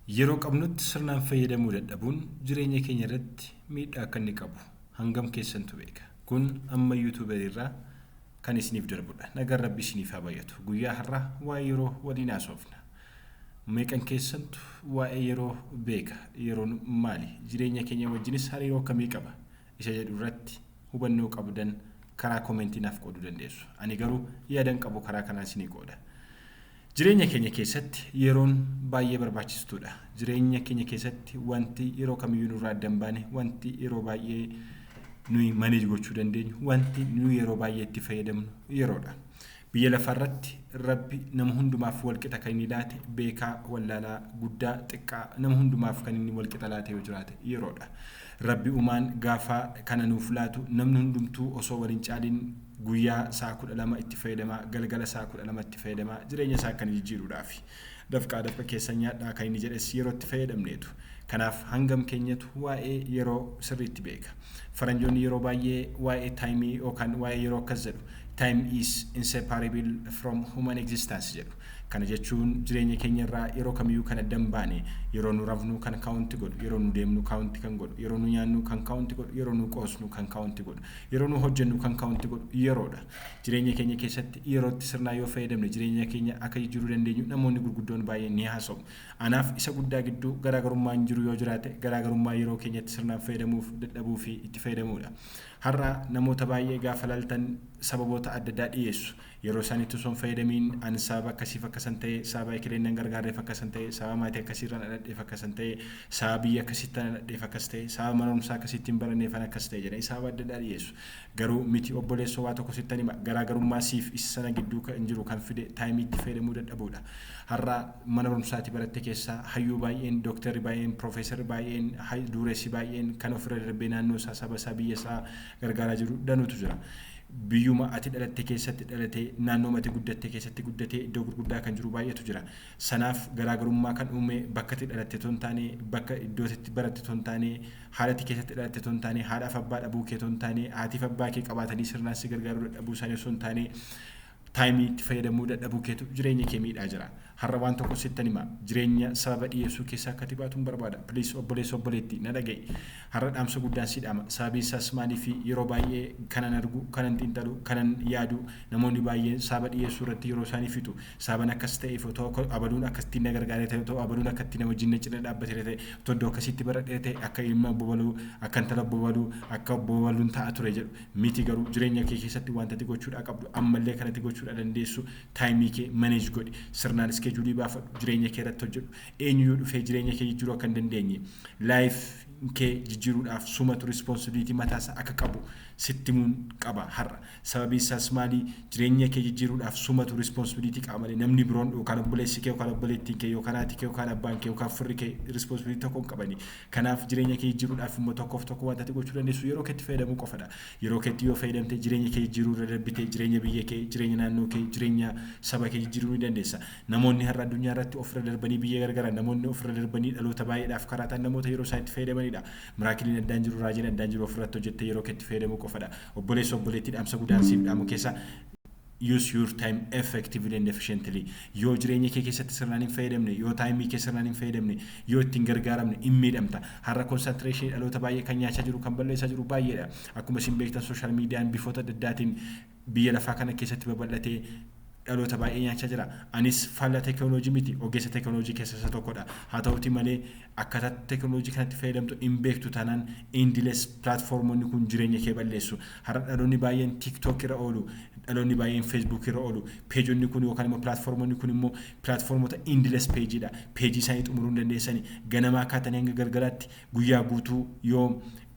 Yeroo qabnutti sirnaan fayyadamuu dadhabuun jireenya keenya irratti miidhaa akka inni qabu hangam keessantu beeka. Kun amma yuutuubarii irraa kan isiniif darbudha. Nagaan Rabbi isiniif haa baay'atu. Guyyaa har'aa waa'ee yeroo waliin haasofna. Meeqan keessantu waa'ee yeroo beeka? Yeroon maali? Jireenya keenya wajjinis hariiroo akkamii qaba? Isa jedhu irratti hubannoo qabdan karaa komentii naaf qooduu dandeessu. Ani garuu yaadan qabu karaa kanaa isinii qooda. Jireenya keenya keessatti yeroon baay'ee barbaachistuudha. Jireenya keenya keessatti wanti yeroo kamiyyuu nurraa adda hin baane, wanti yeroo baay'ee nuyi manage gochuu dandeenyu, wanti nuyi yeroo baay'ee itti fayyadamnu yeroodha. Biyya lafarratti Rabbi nama hundumaaf walqixa kan inni laate, beekaa, wallaalaa, guddaa, xiqqaa nama hundumaaf kan inni walqixa laate yoo jiraate yeroodha. Rabbi uumaan gaafa kana nuuf laatu namni hundumtuu osoo waliin caaliin guyyaa sa'a 12 itti fayyadamaa, galgala sa'a 12 itti fayyadamaa, jireenya isaa kan jijjiiruudhaaf dafqa keessan nyaadhaa kan inni jedhes yeroo itti fayyadamneetu. Kanaaf hangam keenyatu waa'ee yeroo sirriitti beeka. Faranjoonni yeroo baay'ee waa'ee taayimii yookaan waa'ee yeroo akkas jedhu, time is inseparable from human existence jedhu. Kana jechuun jireenya keenya irraa yeroo kamiyyuu kan adda hin baane, yeroo nu rafnu kan kaawunti godhu, yeroo nu deemnu kaawunti kan godhu, yeroo nu nyaannu kan kaawunti godhu, yeroo nu qoosnu kan kaawunti godhu, yeroo nu hojjennu kan kaawunti godhu yeroodha. Jireenya keenya keessatti yerootti sirnaa yoo fayyadamne jireenya keenya akka jijjiiruu dandeenyu namoonni gurguddoon baay'een ni haasa'u. Anaaf isa guddaa gidduu garaagarummaan jiru yoo jiraate garaagarummaa yeroo keenyatti sirnaan fayyadamuuf dadhabuu fi itti fayyadamuudha. Har'a namoota baay'ee gaafa laaltan sababoota adda addaa dhiyeessu. Yeroo isaaniitti osoo hin fayyadamiin ani sababa akkasiif akkasan ta'e, sababa ekeleen gargaarreef akkasan ta'e, sababa maatii akkasiirraan dhadheef akkasan ta'e, sababa biyya akkasitti dhadheef akkas ta'e, sababa mana barumsaa akkasitti hin baranneef akkas ta'e jedhanii sababa adda addaa dhiyeessu. Garuu miti obboleessoo waa tokko sittan hima garaagarummaa siif isa sana gidduu kan jiru kan fide taayimii itti fayyadamuu dadhabuudha. Har'a mana barumsaatti baratte keessaa hayyuu baay'een, dooktarri baay'een, piroofeesarri baay'een, dureessi baay'een kan ofirra darbee naannoo isaa saba isaa biyya isaa gargaaraa jiru danuutu jira. Biyyuma ati dhalatte keessatti dhalatee naannoo ati guddatte keessatti guddatee iddoo gurguddaa kan jiru baay'eetu jira. Sanaaf garaagarummaa kan uume bakka ati dhalatte ton taane, bakka iddoo ati baratte ton taane, haala ati keessatti dhalatte ton taane, haadhaaf abbaa dhabuu kee ton taane, haatiif abbaa kee qabaatanii sirnaan si gargaaruu dadhabuu isaanii osoo hin taane taayimii itti fayyadamuu dadhabuu keetu jireenya kee miidhaa jira. Har'a waan tokko sittan hima jireenya sababa dhiyeessuu keessaa akka tibaatuun barbaada. Please obboleessa obboleetti na dhaga'i. Har'a dhaamsa guddaan si dhaama. Sababii isaas maalii fi yeroo baay'ee kanan argu, kanan xiinxalu, kanan yaadu namoonni baay'een sababa dhiyeessuu irratti yeroo isaanii fixu. Sababan akkas ta'eef otoo abaluun akkasitti na gargaaree ta'e, otoo abaluun akkatti nama wajjin cina dhaabbatee ta'e, otoo iddoo akkasitti baradhee ta'e akka ilma bobaluu, akka intala bobaluu, akka bobaluun ta'a ture jedhu. Miti garuu jireenya kee keessatti wanta ati gochuudhaa qabdu ammallee kanatti gochuudhaa dandeessu taayimii kee manage godhi. Sirnaan iskeejulii baafadhu jireenya kee irratti hojjedhu. Eenyu yoo dhufee jireenya kee jijjiiruu akka hin dandeenye laayif kee jijjiiruudhaaf sumatu responsibility mataasaa akka qabu sitti himuun qaba har'a. Sababii isaas maalii jireenya kee jijjiiruudhaaf sumatu responsibility qaba malee namni biroon yookaan obboleessi kee yookaan obboleettiin kee yookaan haati kee yookaan abbaan kee yookaan firri kee responsibility tokko hin qabani. Kanaaf jireenya kee jijjiiruudhaaf immoo tokkoof tokko wanta ati gochuu dandeessu yeroo keetti fayyadamuu qofadha. Yeroo keetti yoo fayyadamte jireenya kee jijjiiruu irra darbite jireenya biyya kee, jireenya naannoo kee, jireenya saba kee jijjiiruu ni dandeessa. Namoonni har'a addunyaa irratti ofirra darbanii biyya gargaran, namoonni ofirra darbanii dhaloota baay'eedhaaf karaa ta'an namoota yeroo isaan itti fayyadamanidha. Miraakiliin addaan jiru, raajiin addaan jiru ofirratti hojjettee yeroo keetti fayyadamuu qofadha. Obboleessa obboleettii dhaamsa guddaan siif dhaamu keessa use your time effectively and efficiently. Yoo jireenya kee keessatti sirnaan hin fayyadamne, yoo taayimii kee sirnaan hin fayyadamne, yoo ittiin gargaaramne hin miidhamta. Har'a konsantireeshinii dhaloota baay'ee kan nyaachaa jiru, kan balleessaa jiru baay'eedha. Akkuma isin beektan sooshaal miidiyaan bifoota adda addaatiin biyya lafaa kana keessatti babal'atee dhaloota baay'ee nyaachaa jira. Anis faallaa teekinooloojii miti, ogeessa teekinooloojii keessaa isa tokkodha. Haa ta'uuti malee akkaataa teekinooloojii kanatti fayyadamtu hin beektu taanaan indiles pilaatfoormoonni kun jireenya kee balleessu. Har'a dhaloonni baay'een tiiktook irra oolu, dhaloonni baay'een feesbuuk irra oolu. Peejonni kun yookaan immoo pilaatfoormoonni kun immoo pilaatfoormota indiles peejiidha. Peejii isaanii xumuruu hin dandeessani. Ganamaa kaatanii hanga galgalaatti guyyaa guutuu yoo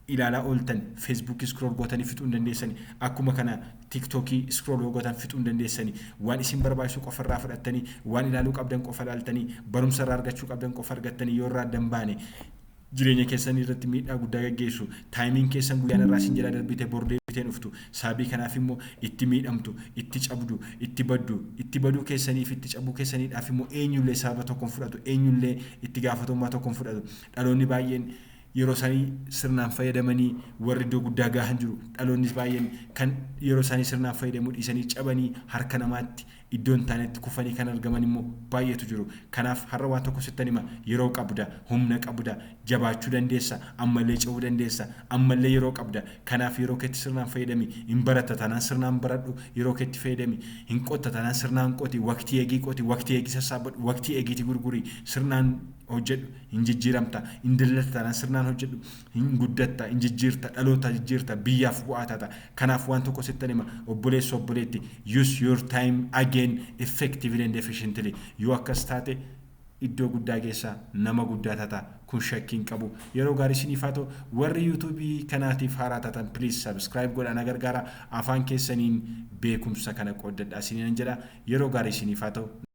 ilaalaa ooltan feesbuukii scroll gootanii fixuu hin dandeessani. Akkuma kana tiiktookii scroll gootan fixuu hin dandeessani. Waan isin barbaachisu qofa irraa fudhattanii, waan ilaaluu qabdan qofa ilaaltanii, barumsa irraa argachuu qabdan qofa argattanii yoo irraa adda hin baane jireenya keessanii irratti miidhaa guddaa gaggeessu. Taayimiin keessan guyyaan irraa isin jala darbite bordee biteen dhuftu. Sababii kanaaf immoo itti miidhamtu, itti cabdu, itti baddu, itti baduu keessaniif itti cabuu keessaniidhaaf immoo eenyullee sababa tokkoon fudhatu, eenyullee itti gaafatamummaa tokkoon fudhatu. Dhaloonni baay'een yeroo isaanii sirnaan fayyadamanii warri iddoo guddaa gahan jiru. Dhaloonni baay'een kan yeroo isaanii sirnaan fayyadamuu dhiisanii cabanii harka namaatti iddoon taanetti kufanii kan argaman immoo baay'eetu jiru. Kanaaf har'a waan tokko sittan hima yeroo qabda, humna qabda, jabaachuu dandeessa, ammallee ce'uu dandeessa, ammallee yeroo qabda. Kanaaf yeroo keetti sirnaan fayyadami. Hin barata tanaan sirnaan baradhu, yeroo keetti fayyadami. Hin qotta tanaan sirnaan qoti, waqtii eegii qoti, waqtii eegii sassaabadhu, waqtii eegiitii gurgurii, sirnaan hojjedhu, hin jijjiiramta, hin daldalta tanaan sirnaan hojjedhu, hin guddatta, hin jijjiirta, dhaloota jijjiirta, biyyaaf bu'aa taata. Kanaaf waan tokko sittan hima obboleessa obboleetti use your time again effectively and efficiently. Yoo akkas taate iddoo guddaa geessaa nama guddaa taata. Kun shakkiin qabu. Yeroo gaarii isiniif haa ta'u. Warri YouTube kanaatiif haaraa taatan please subscribe godhaa na gargaara. Afaan keessaniin beekumsa kana qooddadhaa isiniin jedha. Yeroo gaarii isiniif haa ta'u.